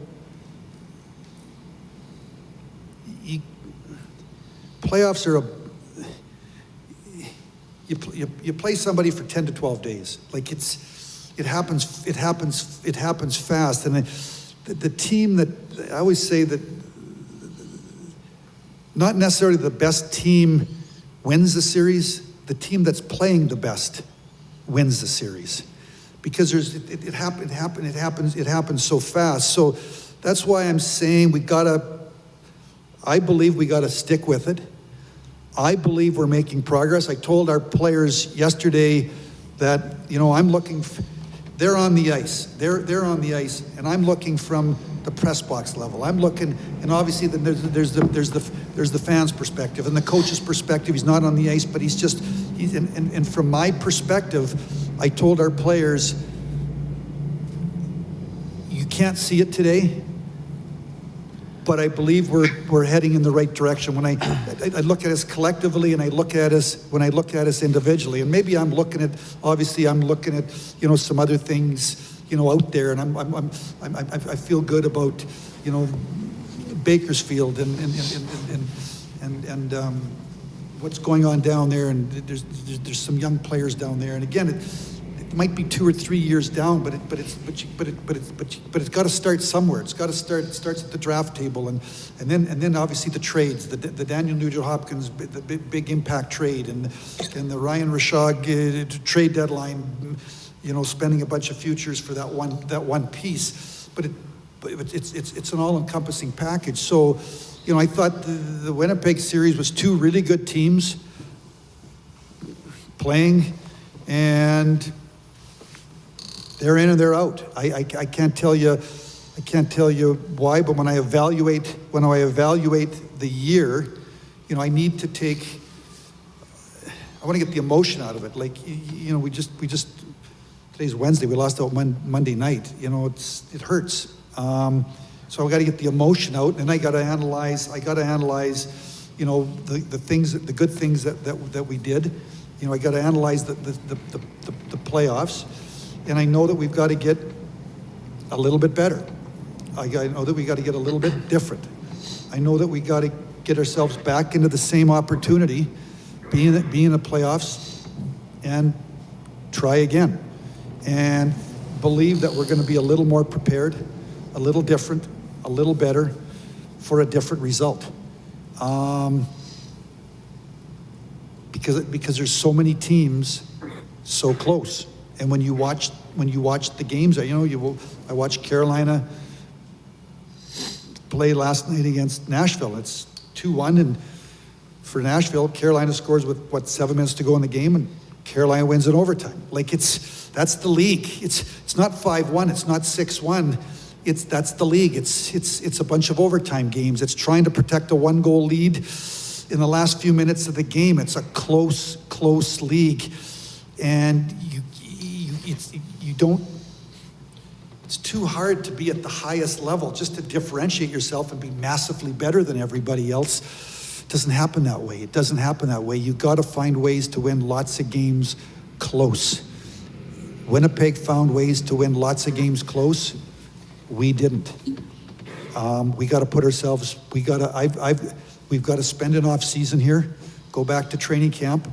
playoffs are you play somebody for 10 to 12 days. Like it happens fast. And the team that I always say that not necessarily the best team wins the series. The team that's playing the best wins the series, because it happens so fast. So that's why I'm saying I believe we gotta stick with it. I believe we're making progress. I told our players yesterday that, I'm looking, they're on the ice. They're on the ice, and I'm looking from the press box level. I'm looking, and obviously there's the fans' perspective and the coach's perspective. He's not on the ice, but and from my perspective, I told our players, you can't see it today, but I believe we're heading in the right direction. When I look at us collectively, and I look at us individually, and maybe I'm looking at some other things out there, and I feel good about Bakersfield and what's going on down there, and there's some young players down there, and again it might be 2 or 3 years down, but it's got to start somewhere. It starts at the draft table, and then obviously the trades, the Daniel Nugent-Hopkins, the big impact trade, and the Ryan Rishaug trade deadline, spending a bunch of futures for that one piece, but it's an all-encompassing package. So, I thought the Winnipeg series was 2 really good teams playing, and they're in and they're out. I can't tell you why, but when I evaluate the year, I need to I want to get the emotion out of it. Like, we just today's Wednesday, we lost out Monday night. It hurts. So I got to get the emotion out, and I got to analyze, the things, the good things that we did. I got to analyze the playoffs, and I know that we've got to get a little bit better. I know that we got to get a little bit different. I know that we got to get ourselves back into the same opportunity, be in the playoffs, and try again, and believe that we're going to be a little more prepared, a little different, a little better for a different result. Because there's so many teams so close. And when you watch the games, I watched Carolina play last night against Nashville. It's 2-1, and for Nashville, Carolina scores with 7 minutes to go in the game, and Carolina wins in overtime. Like, that's the league. It's not 5-1, it's not 6-1. That's the league. It's a bunch of overtime games. It's trying to protect a 1-goal lead in the last few minutes of the game. It's a close league, and you don't. It's too hard to be at the highest level just to differentiate yourself and be massively better than everybody else. It doesn't happen that way. It doesn't happen that way. You got to find ways to win lots of games close. Winnipeg found ways to win lots of games close. We didn't. We got to put ourselves. We've got to spend an off season here, go back to training camp,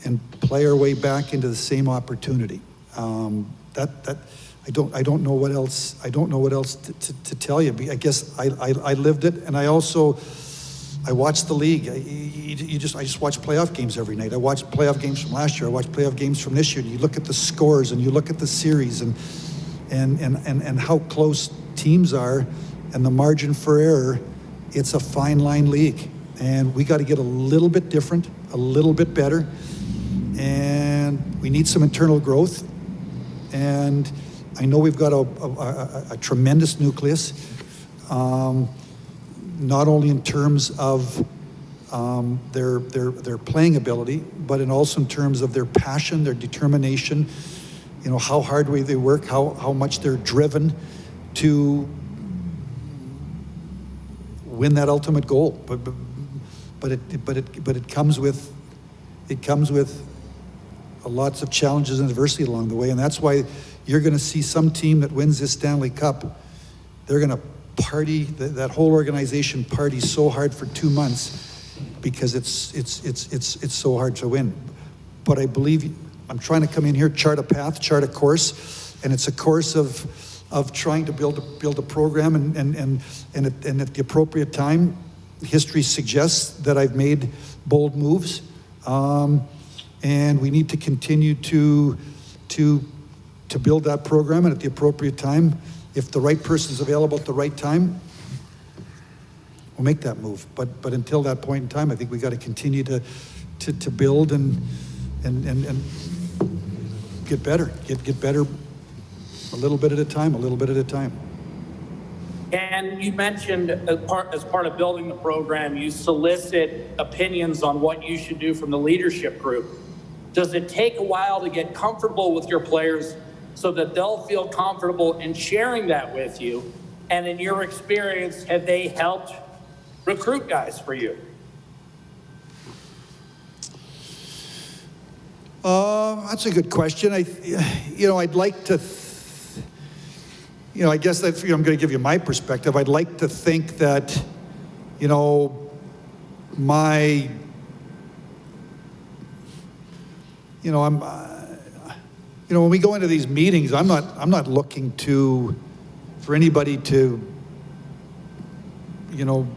and play our way back into the same opportunity. I don't know what else. I don't know what else to tell you. I guess I lived it, and I watched the league. I just watch playoff games every night. I watch playoff games from last year. I watch playoff games from this year. And you look at the scores, and you look at the series, and and how close teams are and the margin for error, it's a fine line league. And we got to get a little bit different, a little bit better. And we need some internal growth. And I know we've got a tremendous nucleus, not only in terms of their playing ability, but also in terms of their passion, their determination, you know, how hard they work, how much they're driven to win that ultimate goal. But it comes with lots of challenges and adversity along the way, and that's why you're going to see some team that wins this Stanley Cup, they're going to party, that whole organization parties so hard for 2 months because it's so hard to win. But I believe I'm trying to come in here, chart a path, chart a course, and it's a course of trying to build a program, and at the appropriate time, history suggests that I've made bold moves, and we need to continue to build that program, and at the appropriate time, if the right person's available at the right time, we'll make that move. But until that point in time, I think we got to continue to build and get better, get better a little bit at a time. And you mentioned as part of building the program, you solicit opinions on what you should do from the leadership group. Does it take a while to get comfortable with your players so that they'll feel comfortable in sharing that with you? And in your experience, have they helped recruit guys for you? That's a good question. I'd like to, I guess that I'm going to give you my perspective. I'd like to think that, when we go into these meetings, I'm not looking for anybody to, I'm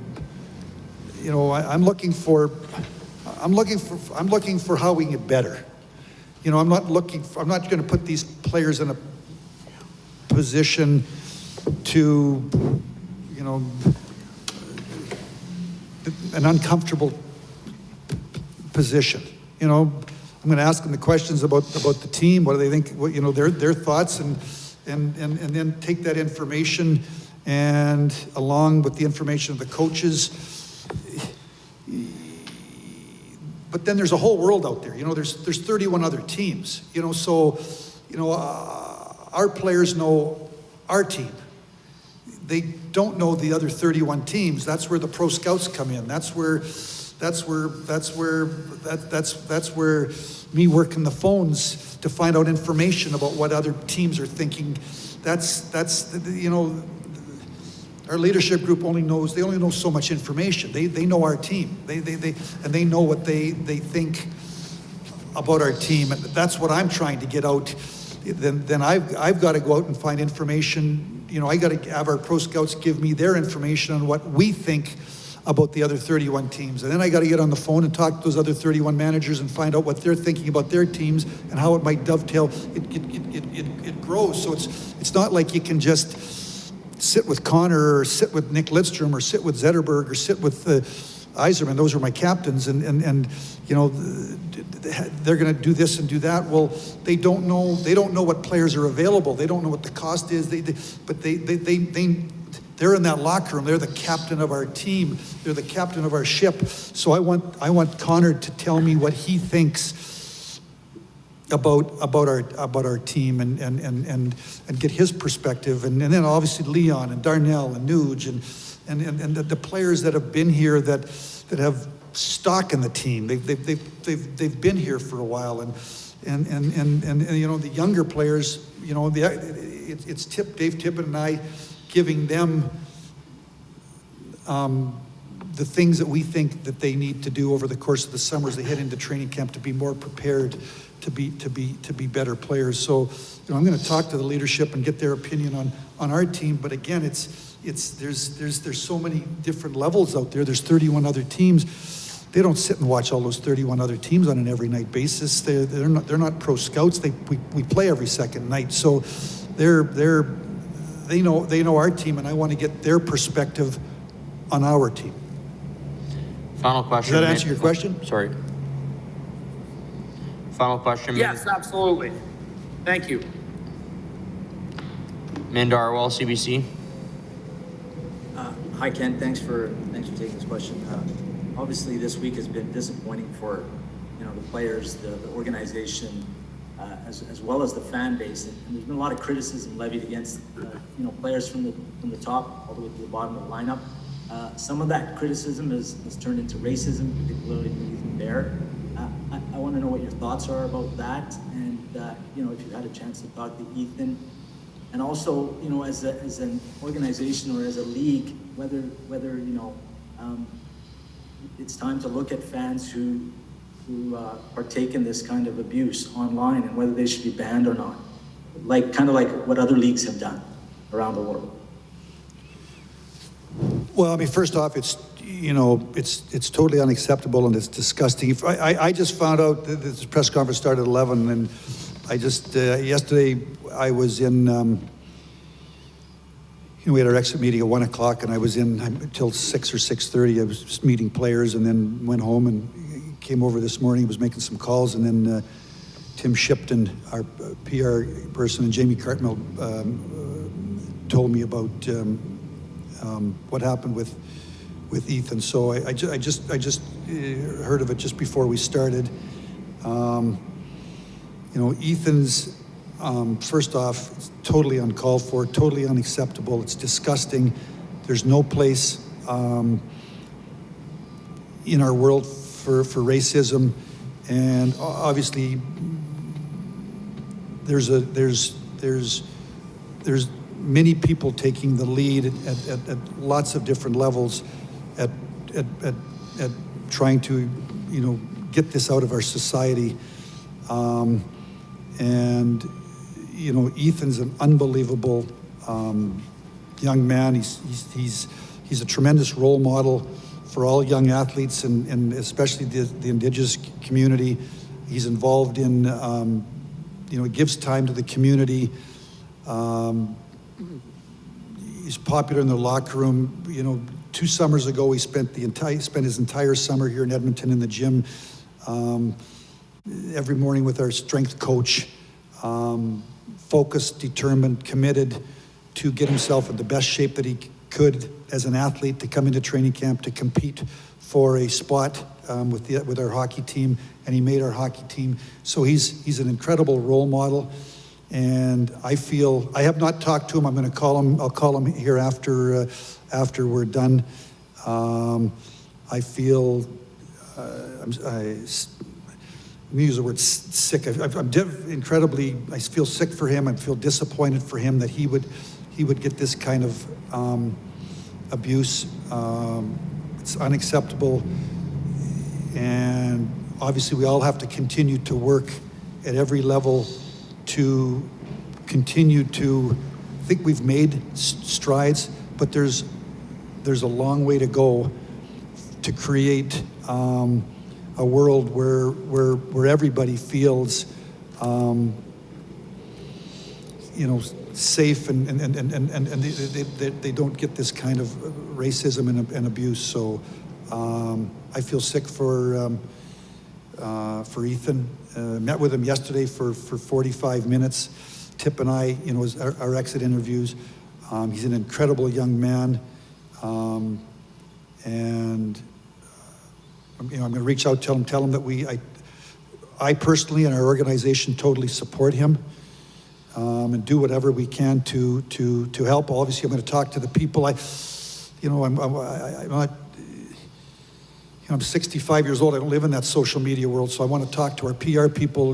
looking for how we can get better. I'm not going to put these players in a position to, an uncomfortable position. I'm going to ask them the questions about the team. What do they think? Their thoughts, and then take that information, and along with the information of the coaches. But then there's a whole world out there. There's 31 other teams. Our players know our team. They don't know the other 31 teams. That's where the pro scouts come in. That's where me working the phones to find out information about what other teams are thinking. Our leadership group only knows so much information. They know our team. They know what they think about our team, and that's what I'm trying to get out. Then I've got to go out and find information. I got to have our pro scouts give me their information on what we think about the other 31 teams, and then I got to get on the phone and talk to those other 31 managers and find out what they're thinking about their teams and how it might dovetail. It grows. So it's not like you can just sit with Connor or sit with Nick Lidstrom or sit with Zetterberg or sit with Yzerman. Those are my captains, and they're going to do this and do that. Well, they don't know what players are available. They don't know what the cost is. They're in that locker room. They're the captain of our team. They're the captain of our ship. So I want Connor to tell me what he thinks about our team and get his perspective, and then obviously Leon and Darnell and Nuge and the players that have been here that have stock in the team. They've been here for a while, and the younger players, it's Dave Tippett and I giving them the things that we think that they need to do over the course of the summer as they head into training camp to be more prepared to be better players. So I'm going to talk to the leadership and get their opinion on our team. But again, there's so many different levels out there. There's 31 other teams. They don't sit and watch all those 31 other teams on an every night basis. They're not pro scouts. We play every second night. So they know our team, and I want to get their perspective on our team. Final question. Does that answer your question? Sorry. Final question. Yes, absolutely. Thank you. Minda Arwell, CBC. Hi, Ken. Thanks for taking this question. Obviously, this week has been disappointing for the players, the organization, as well as the fan base. And there's been a lot of criticism levied against players from the top all the way to the bottom of the lineup. Some of that criticism has turned into racism, particularly with Ethan Bear. I want to know what your thoughts are about that, and if you had a chance to talk to Ethan. And also, as an organization or as a league, whether it's time to look at fans who partake in this kind of abuse online, and whether they should be banned or not, kind of like what other leagues have done around the world. Well, I mean, first off, it's totally unacceptable and it's disgusting. I just found out that this press conference started at 11, and I just yesterday I was in. We had our exit meeting at 1 o'clock, and I was in until 6 or 6:30. I was just meeting players, and then went home and came over this morning. Was making some calls, and then Tim Shipton, our PR person, and Jamie Cartmell told me about what happened with Ethan. So I just heard of it just before we started. Ethan's. First off, it's totally uncalled for, totally unacceptable. It's disgusting. There's no place in our world for racism, and obviously there's many people taking the lead at lots of different levels at trying to get this out of our society, and. Ethan's an unbelievable young man. He's a tremendous role model for all young athletes, and especially the Indigenous community. He's involved in, he gives time to the community. He's popular in the locker room. 2 summers ago, he spent his entire summer here in Edmonton in the gym, every morning with our strength coach. Focused, determined, committed to get himself in the best shape that he could as an athlete, to come into training camp, to compete for a spot with our hockey team, and he made our hockey team. So he's an incredible role model, and I have not talked to him. I'm going to call him. I'll call him here after we're done. I feel let me use the word sick. I feel sick for him. I feel disappointed for him that he would get this kind of abuse. It's unacceptable, and obviously we all have to continue to work at every level to continue to. I think we've made strides, but there's a long way to go to create a world where everybody feels safe, and they don't get this kind of racism and abuse. So I feel sick for Ethan. Met with him yesterday for 45 minutes. Tip and I, was our exit interviews. He's an incredible young man, and I'm going to reach out, tell him that I personally and our organization totally support him, and do whatever we can to help. Obviously, I'm going to talk to the people. I'm not. I'm 65 years old. I don't live in that social media world, so I want to talk to our PR people.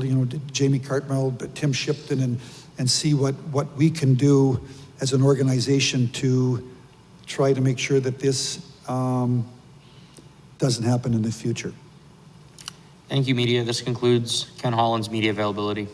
Jamie Cartmell, Tim Shipton, and see what we can do as an organization to try to make sure that this doesn't happen in the future. Thank you, media. This concludes Ken Holland's media availability.